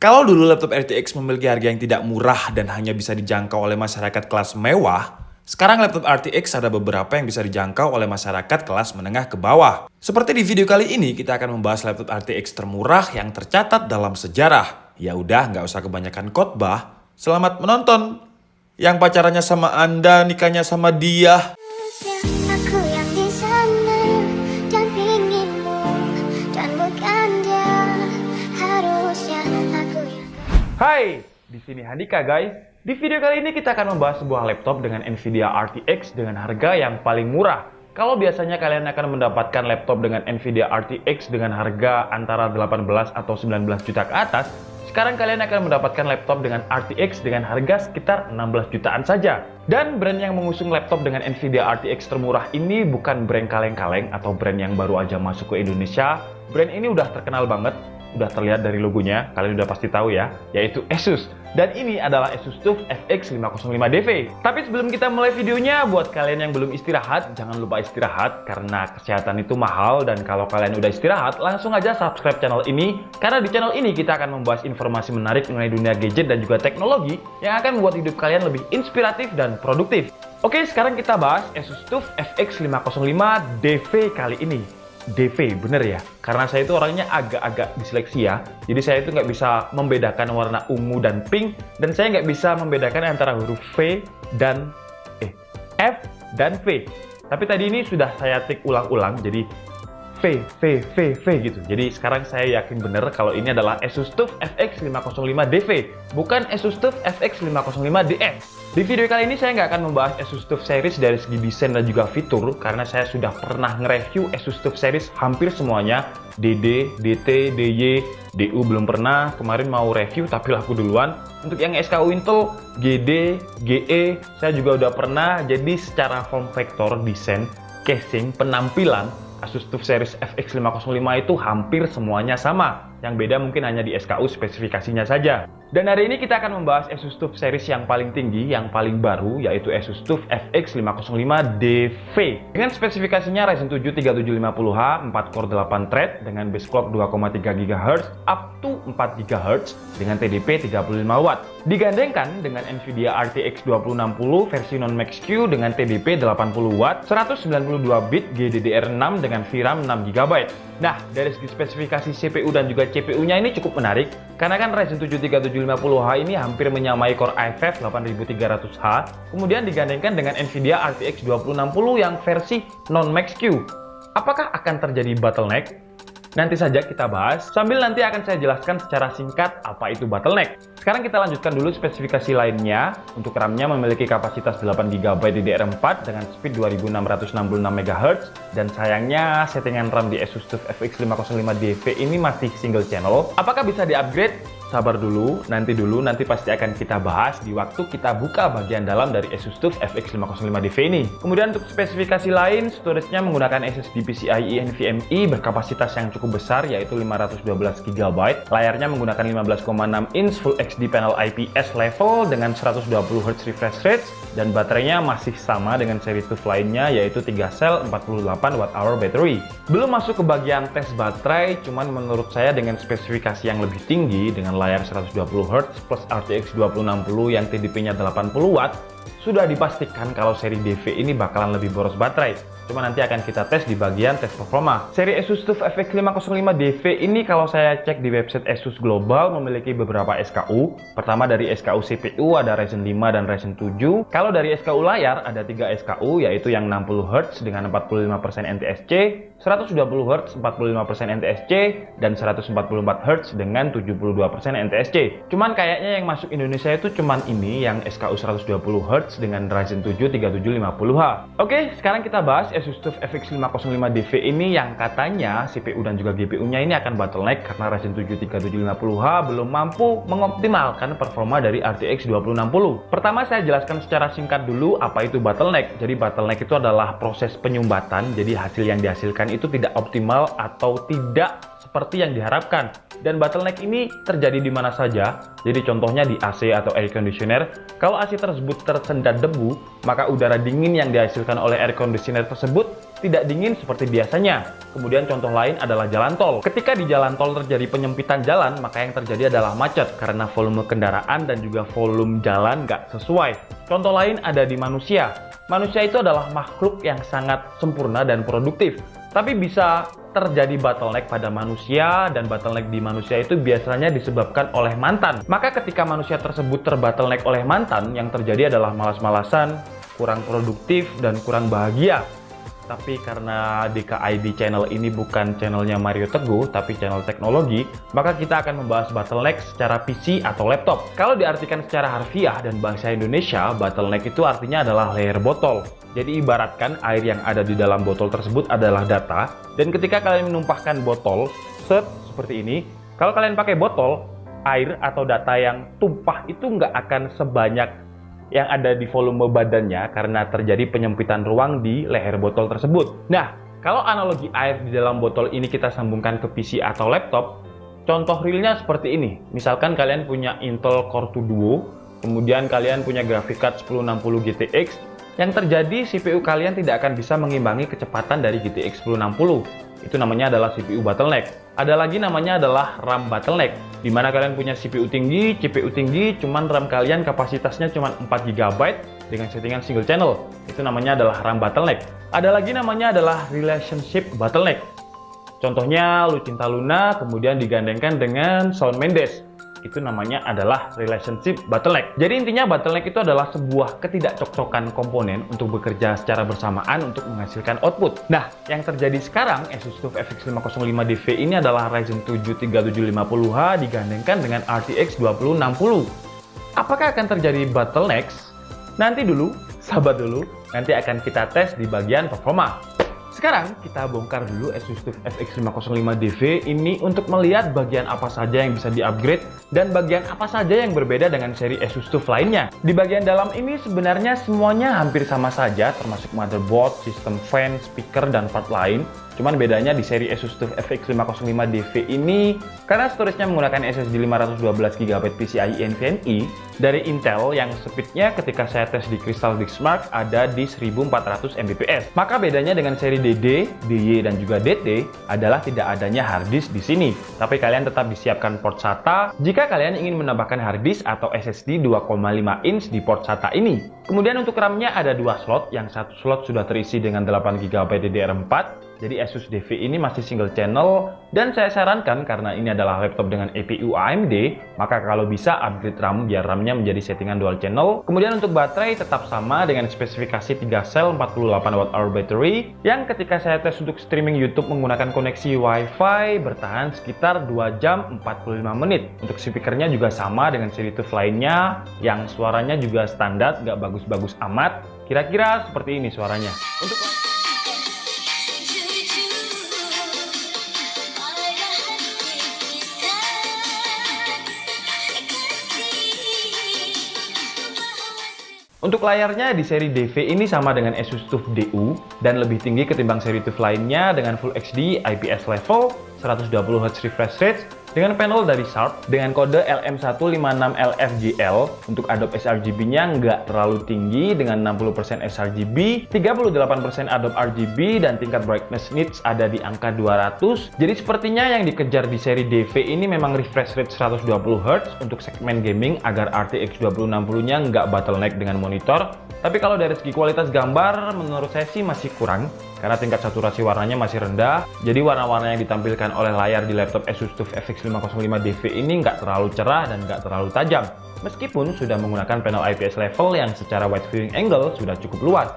Kalau dulu laptop RTX memiliki harga yang tidak murah dan hanya bisa dijangkau oleh masyarakat kelas mewah, sekarang laptop RTX ada beberapa yang bisa dijangkau oleh masyarakat kelas menengah ke bawah. Seperti di video kali ini, kita akan membahas laptop RTX termurah yang tercatat dalam sejarah. Ya udah, nggak usah kebanyakan khotbah. Selamat menonton. Yang pacarannya sama Anda, nikahnya sama dia. Aku yang di sana dan pinginmu dan bukan dia, harusnya aku yang. Hai, di sini Handika guys. Di video kali ini kita akan membahas sebuah laptop dengan Nvidia RTX dengan harga yang paling murah. Kalau biasanya kalian akan mendapatkan laptop dengan Nvidia RTX dengan harga antara 18 atau 19 juta ke atas, sekarang kalian akan mendapatkan laptop dengan RTX dengan harga sekitar 16 jutaan saja. Dan brand yang mengusung laptop dengan Nvidia RTX termurah ini bukan brand kaleng-kaleng atau brand yang baru aja masuk ke Indonesia. Brand ini udah terkenal banget, udah terlihat dari logonya, kalian udah pasti tahu ya, yaitu Asus. Dan ini adalah Asus TUF FX505DV. Tapi sebelum kita mulai videonya, buat kalian yang belum istirahat, jangan lupa istirahat karena kesehatan itu mahal. Dan kalau kalian udah istirahat, langsung aja subscribe channel ini. Karena di channel ini kita akan membahas informasi menarik mengenai dunia gadget dan juga teknologi yang akan membuat hidup kalian lebih inspiratif dan produktif. Oke, sekarang kita bahas Asus TUF FX505DV kali ini. DV, bener ya? Karena saya itu orangnya agak-agak disleksia, jadi saya itu nggak bisa membedakan warna ungu dan pink, dan saya nggak bisa membedakan antara huruf V dan F dan V. Tapi tadi ini sudah saya tik ulang-ulang, jadi V gitu. Jadi sekarang saya yakin bener kalau ini adalah Asus TUF FX505DV, bukan Asus TUF FX505DS. Di video kali ini saya nggak akan membahas Asus TUF series dari segi desain dan juga fitur, karena saya sudah pernah nge-review Asus TUF series hampir semuanya. DD, DT, DY, DU belum pernah, kemarin mau review tapi laku duluan. Untuk yang SKU Intel, GD, GE, saya juga udah pernah. Jadi secara form factor, desain, casing, penampilan, Asus TUF series FX505 itu hampir semuanya sama. Yang beda mungkin hanya di SKU spesifikasinya saja. Dan hari ini kita akan membahas Asus TUF series yang paling tinggi, yang paling baru, yaitu Asus TUF FX505DV. Dengan spesifikasinya Ryzen 7 3750H, 4 core 8 thread, dengan base clock 2,3 GHz, up to 4 GHz, dengan TDP 35 Watt. Digandengkan dengan Nvidia RTX 2060 versi non-Max-Q dengan TDP 80 Watt, 192 bit GDDR6 dengan VRAM 6 GB. Nah, dari segi spesifikasi CPU dan juga CPU-nya ini cukup menarik, karena kan Ryzen 7 3750H ini hampir menyamai Core i5 8300H, kemudian digandengkan dengan Nvidia RTX 2060 yang versi non-Max-Q. Apakah akan terjadi bottleneck? Nanti saja kita bahas, sambil nanti akan saya jelaskan secara singkat apa itu bottleneck. Sekarang kita lanjutkan dulu spesifikasi lainnya. Untuk RAM-nya memiliki kapasitas 8GB DDR4 dengan speed 2666 MHz, dan sayangnya settingan RAM di Asus TUF FX505DV ini masih single channel. Apakah bisa di-upgrade? Sabar dulu, nanti pasti akan kita bahas di waktu kita buka bagian dalam dari Asus TUF FX505DV ini. Kemudian untuk spesifikasi lain, storage-nya menggunakan SSD PCIe NVMe berkapasitas yang cukup besar, yaitu 512GB. Layarnya menggunakan 15,6 inch Full HD panel IPS level dengan 120Hz refresh rate, dan baterainya masih sama dengan seri TUF lainnya, yaitu 3 sel 48 Wh battery. Belum masuk ke bagian tes baterai, cuman menurut saya dengan spesifikasi yang lebih tinggi, dengan layar 120Hz plus RTX 2060 yang TDP-nya 80 Watt, sudah dipastikan kalau seri DV ini bakalan lebih boros baterai. Cuma nanti akan kita tes di bagian tes performa. Seri Asus TUF FX505DV ini kalau saya cek di website Asus Global memiliki beberapa SKU. Pertama dari SKU CPU ada Ryzen 5 dan Ryzen 7. Kalau dari SKU layar ada 3 SKU, yaitu yang 60Hz dengan 45% NTSC, 120Hz 45% NTSC, dan 144Hz dengan 72% NTSC. Cuman kayaknya yang masuk Indonesia itu cuman ini yang SKU 120Hz dengan Ryzen 7 3750H. Oke, sekarang kita bahas Asus TUF FX505DV ini yang katanya CPU dan juga GPU-nya ini akan bottleneck karena Ryzen 7 3750H belum mampu mengoptimalkan performa dari RTX 2060. Pertama saya jelaskan secara singkat dulu apa itu bottleneck. Jadi bottleneck itu adalah proses penyumbatan, jadi hasil yang dihasilkan itu tidak optimal atau tidak seperti yang diharapkan. Dan bottleneck ini terjadi di mana saja. Jadi contohnya di AC atau air conditioner. Kalau AC tersebut tersendat debu, maka udara dingin yang dihasilkan oleh air conditioner tersebut tidak dingin seperti biasanya. Kemudian contoh lain adalah jalan tol. Ketika di jalan tol terjadi penyempitan jalan, maka yang terjadi adalah macet karena volume kendaraan dan juga volume jalan nggak sesuai. Contoh lain ada di manusia. Manusia itu adalah makhluk yang sangat sempurna dan produktif. Tapi bisa terjadi bottleneck pada manusia, dan bottleneck di manusia itu biasanya disebabkan oleh mantan. Maka ketika manusia tersebut terbottleneck oleh mantan, yang terjadi adalah malas-malasan, kurang produktif, dan kurang bahagia. Tapi karena DKID channel ini bukan channelnya Mario Teguh, tapi channel teknologi, maka kita akan membahas bottleneck secara PC atau laptop. Kalau diartikan secara harfiah dan bahasa Indonesia, bottleneck itu artinya adalah layer botol. Jadi ibaratkan air yang ada di dalam botol tersebut adalah data, dan ketika kalian menumpahkan botol, seperti ini, kalau kalian pakai botol, air atau data yang tumpah itu nggak akan sebanyak yang ada di volume badannya karena terjadi penyempitan ruang di leher botol tersebut. Nah, kalau analogi air di dalam botol ini kita sambungkan ke PC atau laptop, contoh realnya seperti ini. Misalkan kalian punya Intel Core 2 Duo, kemudian kalian punya graphic card 1060 GTX, yang terjadi CPU kalian tidak akan bisa mengimbangi kecepatan dari GTX 1060. Itu namanya adalah CPU bottleneck. Ada lagi namanya adalah RAM bottleneck, di mana kalian punya CPU tinggi, CPU tinggi, cuman RAM kalian kapasitasnya cuma 4 GB dengan settingan single channel. Itu namanya adalah RAM bottleneck. Ada lagi namanya adalah relationship bottleneck. Contohnya Lucinta Luna kemudian digandengkan dengan Shawn Mendes. Itu namanya adalah relationship bottleneck. Jadi intinya bottleneck itu adalah sebuah ketidakcocokan komponen untuk bekerja secara bersamaan untuk menghasilkan output. Nah, yang terjadi sekarang Asus TUF FX 505 DV ini adalah Ryzen 7 3750H digandengkan dengan RTX 2060. Apakah akan terjadi bottlenecks? Nanti dulu, sabar dulu, nanti akan kita tes di bagian performa. Sekarang kita bongkar dulu Asus TUF FX 505 DV ini untuk melihat bagian apa saja yang bisa di-upgrade dan bagian apa saja yang berbeda dengan seri Asus TUF lainnya. Di bagian dalam ini sebenarnya semuanya hampir sama saja, termasuk motherboard, sistem fan, speaker, dan part lain. Cuman bedanya di seri Asus TUF FX 505 DV ini, karena storage-nya menggunakan SSD 512GB PCIe NVMe dari Intel yang speed-nya ketika saya tes di Crystal Diskmark ada di 1400 Mbps. Maka bedanya dengan seri DD, DY, dan juga DT adalah tidak adanya hard disk di sini. Tapi kalian tetap disiapkan port SATA jika kalian ingin menambahkan hard disk atau SSD 2,5 inch di port SATA ini. Kemudian untuk RAM-nya ada dua slot, yang satu slot sudah terisi dengan 8GB DDR4. Jadi Asus DV ini masih single channel, dan saya sarankan karena ini adalah laptop dengan APU AMD, maka kalau bisa upgrade RAM biar RAM-nya menjadi settingan dual channel. Kemudian untuk baterai tetap sama dengan spesifikasi 3 sel 48Wh battery, yang ketika saya tes untuk streaming YouTube menggunakan koneksi Wi-Fi bertahan sekitar 2 jam 45 menit. Untuk speakernya juga sama dengan seri TUF lainnya, yang suaranya juga standar, nggak bagus-bagus amat. Kira-kira seperti ini suaranya. Untuk layarnya di seri DV ini sama dengan Asus TUF DU dan lebih tinggi ketimbang seri TUF lainnya dengan Full HD IPS level, 120Hz refresh rate, dengan panel dari Sharp dengan kode LM156LFGL. Untuk Adobe sRGB-nya nggak terlalu tinggi dengan 60% sRGB, 38% Adobe RGB, dan tingkat brightness nits ada di angka 200. Jadi sepertinya yang dikejar di seri DV ini memang refresh rate 120Hz untuk segmen gaming agar RTX 2060-nya nggak bottleneck dengan monitor. Tapi kalau dari segi kualitas gambar, menurut saya sih masih kurang karena tingkat saturasi warnanya masih rendah. Jadi warna-warna yang ditampilkan oleh layar di laptop Asus TUF FX 505 DV ini nggak terlalu cerah dan nggak terlalu tajam, meskipun sudah menggunakan panel IPS level yang secara wide viewing angle sudah cukup luas.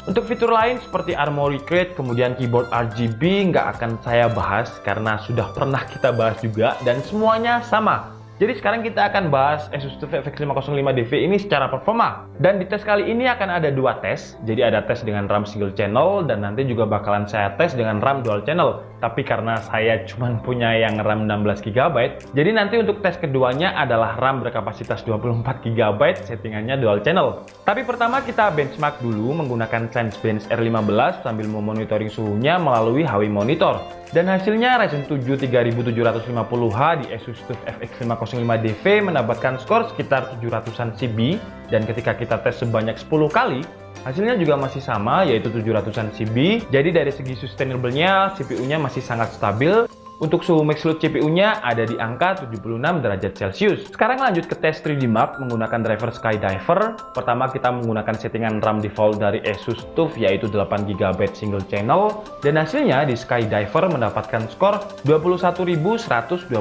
Untuk fitur lain seperti Armoury Crate, kemudian keyboard RGB nggak akan saya bahas karena sudah pernah kita bahas juga dan semuanya sama. Jadi sekarang kita akan bahas Asus TUF FX 505 DV ini secara performa. Dan di tes kali ini akan ada dua tes. Jadi ada tes dengan RAM single channel dan nanti juga bakalan saya tes dengan RAM dual channel. Tapi karena saya cuma punya yang RAM 16GB, jadi nanti untuk tes keduanya adalah RAM berkapasitas 24GB, settingannya dual channel. Tapi pertama kita benchmark dulu menggunakan Sensebench R15 sambil memonitoring suhunya melalui HW Monitor. Dan hasilnya Ryzen 7 3750H di Asus TUF FX 505 FX505DV mendapatkan skor sekitar 700-an CB, dan ketika kita tes sebanyak 10 kali, hasilnya juga masih sama, yaitu 700-an CB. Jadi dari segi sustainable-nya, CPU-nya masih sangat stabil. Untuk suhu max load CPU-nya ada di angka 76 derajat Celcius. Sekarang lanjut ke tes 3D Mark menggunakan driver Skydiver. Pertama kita menggunakan settingan RAM default dari Asus TUF yaitu 8GB single channel. Dan hasilnya di Skydiver mendapatkan skor 21.127.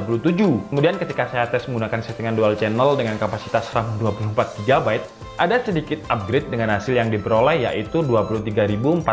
Kemudian ketika saya tes menggunakan settingan dual channel dengan kapasitas RAM 24GB, ada sedikit upgrade dengan hasil yang diperoleh yaitu 23.428.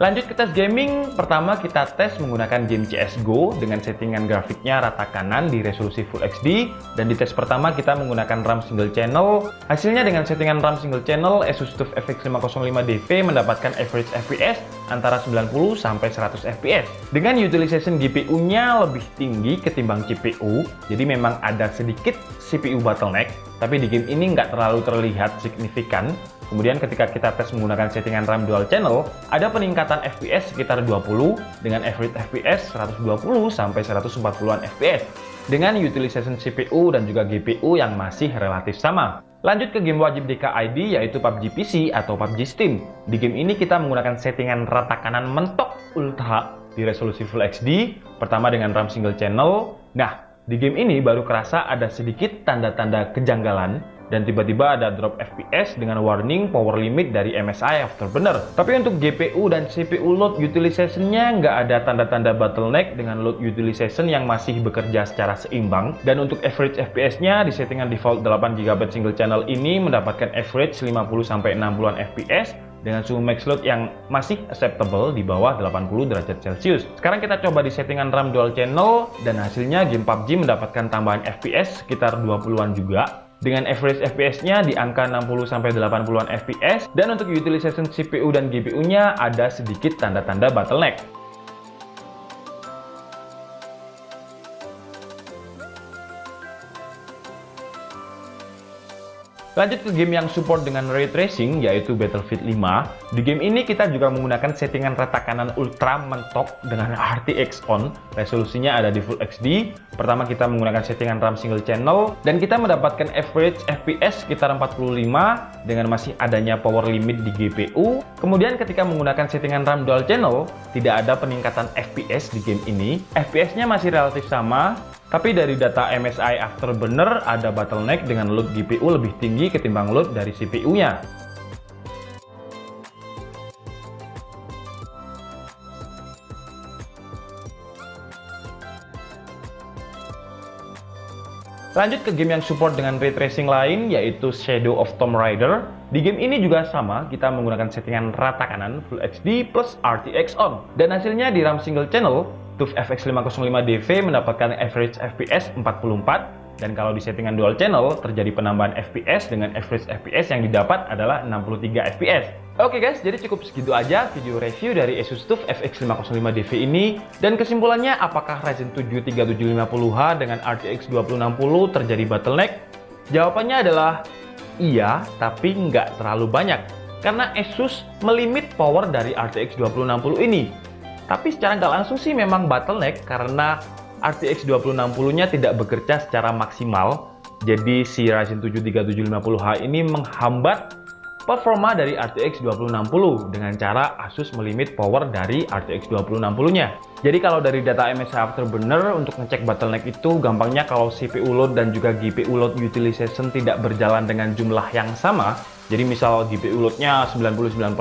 Lanjut ke tes gaming. Pertama kita tes menggunakan game CSGO dengan settingan grafiknya rata kanan di resolusi Full HD, dan di tes pertama kita menggunakan RAM single channel. Hasilnya dengan settingan RAM single channel Asus TUF FX505DV mendapatkan average FPS antara 90 sampai 100 FPS. Dengan utilization GPU-nya lebih tinggi ketimbang CPU, jadi memang ada sedikit CPU bottleneck, tapi di game ini nggak terlalu terlihat signifikan. Kemudian ketika kita tes menggunakan settingan RAM dual channel, ada peningkatan FPS sekitar 20 dengan average FPS 120 sampai 140-an FPS dengan utilization CPU dan juga GPU yang masih relatif sama. Lanjut ke game wajib DKID yaitu PUBG PC atau PUBG Steam. Di game ini kita menggunakan settingan rata kanan mentok ultra di resolusi Full HD, pertama dengan RAM single channel. Nah, di game ini baru kerasa ada sedikit tanda-tanda kejanggalan dan tiba-tiba ada drop FPS dengan warning power limit dari MSI Afterburner. Tapi untuk GPU dan CPU load utilization-nya nggak ada tanda-tanda bottleneck dengan load utilization yang masih bekerja secara seimbang. Dan untuk average FPS-nya di settingan default 8GB single channel ini mendapatkan average 50-60-an FPS dengan suhu max load yang masih acceptable di bawah 80 derajat Celcius. Sekarang kita coba di settingan RAM dual channel dan hasilnya game PUBG mendapatkan tambahan FPS sekitar 20-an juga. Dengan average FPS-nya di angka 60-80-an FPS, dan untuk utilization CPU dan GPU-nya ada sedikit tanda-tanda bottleneck. Lanjut ke game yang support dengan ray tracing yaitu Battlefield 5. Di game ini kita juga menggunakan settingan rata kanan ultra mentok dengan RTX on. Resolusinya ada di Full HD. Pertama kita menggunakan settingan RAM single channel dan kita mendapatkan average FPS sekitar 45 dengan masih adanya power limit di GPU. Kemudian ketika menggunakan settingan RAM dual channel, tidak ada peningkatan FPS di game ini. FPS-nya masih relatif sama. Tapi dari data MSI Afterburner ada bottleneck dengan load GPU lebih tinggi ketimbang load dari CPU-nya. Lanjut ke game yang support dengan ray tracing lain yaitu Shadow of Tomb Raider. Di game ini juga sama, kita menggunakan settingan rata kanan Full HD plus RTX on. Dan hasilnya di RAM single channel TUF FX505DV mendapatkan average FPS 44, dan kalau di settingan dual channel terjadi penambahan FPS dengan average FPS yang didapat adalah 63 FPS. Oke guys, jadi cukup segitu aja video review dari Asus TUF FX505DV ini. Dan kesimpulannya, apakah Ryzen 7 3750H dengan RTX 2060 terjadi bottleneck? Jawabannya adalah iya, tapi nggak terlalu banyak. Karena Asus melimit power dari RTX 2060 ini. Tapi secara nggak langsung sih memang bottleneck karena RTX 2060-nya tidak bekerja secara maksimal. Jadi si Ryzen 7 3750H ini menghambat performa dari RTX 2060 dengan cara Asus melimit power dari RTX 2060-nya. Jadi kalau dari data MSI Afterburner untuk ngecek bottleneck itu gampangnya kalau CPU load dan juga GPU load utilization tidak berjalan dengan jumlah yang sama. Jadi misal GPU load-nya 99%,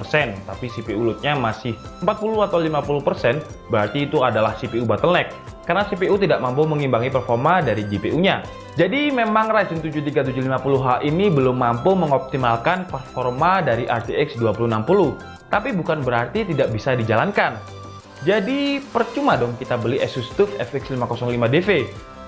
tapi CPU load-nya masih 40 atau 50%, berarti itu adalah CPU bottleneck. Karena CPU tidak mampu mengimbangi performa dari GPU-nya. Jadi memang Ryzen 7 3750H ini belum mampu mengoptimalkan performa dari RTX 2060. Tapi bukan berarti tidak bisa dijalankan. Jadi percuma dong kita beli Asus TUF FX505DV.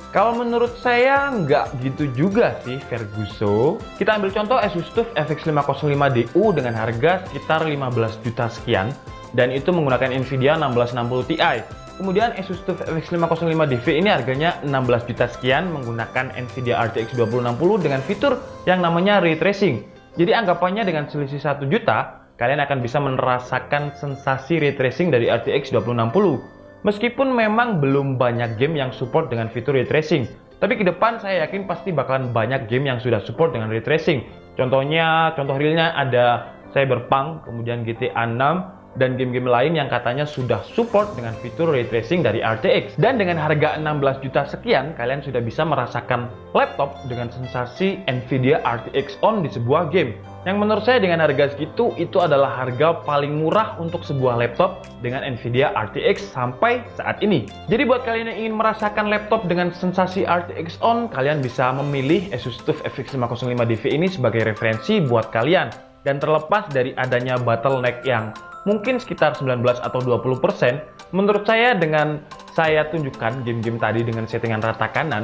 Kalau menurut saya nggak gitu juga sih Ferguso. Kita ambil contoh Asus TUF FX505DU dengan harga sekitar 15 juta sekian, dan itu menggunakan Nvidia 1660 Ti. Kemudian Asus TUF FX505DV ini harganya 16 juta sekian menggunakan Nvidia RTX 2060 dengan fitur yang namanya Ray Tracing. Jadi anggapannya dengan selisih 1 juta, kalian akan bisa merasakan sensasi Ray Tracing dari RTX 2060. Meskipun memang belum banyak game yang support dengan fitur Ray Tracing, Tapi ke depan saya yakin pasti bakalan banyak game yang sudah support dengan ray tracing. Contoh realnya ada Cyberpunk, kemudian GTA 6, dan game-game lain yang katanya sudah support dengan fitur ray tracing dari RTX. Dan dengan harga 16 juta sekian, kalian sudah bisa merasakan laptop dengan sensasi Nvidia RTX On di sebuah game. Yang menurut saya dengan harga segitu, itu adalah harga paling murah untuk sebuah laptop dengan Nvidia RTX sampai saat ini. Jadi buat kalian yang ingin merasakan laptop dengan sensasi RTX On, kalian bisa memilih Asus TUF FX 505 DV ini sebagai referensi buat kalian. Dan terlepas dari adanya bottleneck yang mungkin sekitar 19 atau 20%, menurut saya dengan saya tunjukkan game-game tadi dengan settingan rata kanan,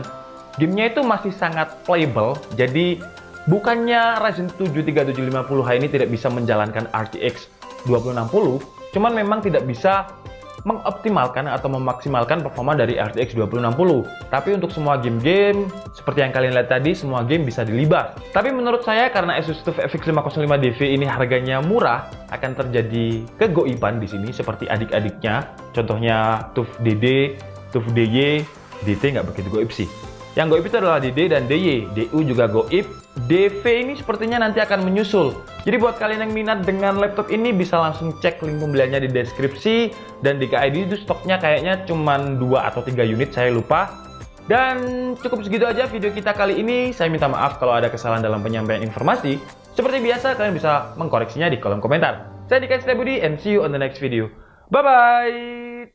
gamenya itu masih sangat playable. Jadi bukannya Ryzen 7 3750H ini tidak bisa menjalankan RTX 2060, cuman memang tidak bisa mengoptimalkan atau memaksimalkan performa dari RTX 2060. Tapi untuk semua game-game, seperti yang kalian lihat tadi, semua game bisa dilibas. Tapi menurut saya karena Asus TUF FX 505 DV ini harganya murah, akan terjadi kegoiban di sini seperti adik-adiknya. Contohnya TUF DD, TUF DY, DT nggak begitu goib sih. Yang goib itu adalah DD dan DY, DU juga goib, DV ini sepertinya nanti akan menyusul. Jadi buat kalian yang minat dengan laptop ini bisa langsung cek link pembeliannya di deskripsi. Dan di KID itu stoknya kayaknya cuma 2 atau 3 unit, saya lupa. Dan cukup segitu aja video kita kali ini. Saya minta maaf kalau ada kesalahan dalam penyampaian informasi. Seperti biasa kalian bisa mengkoreksinya di kolom komentar. Saya Dika Setiabudi and see you on the next video. Bye bye.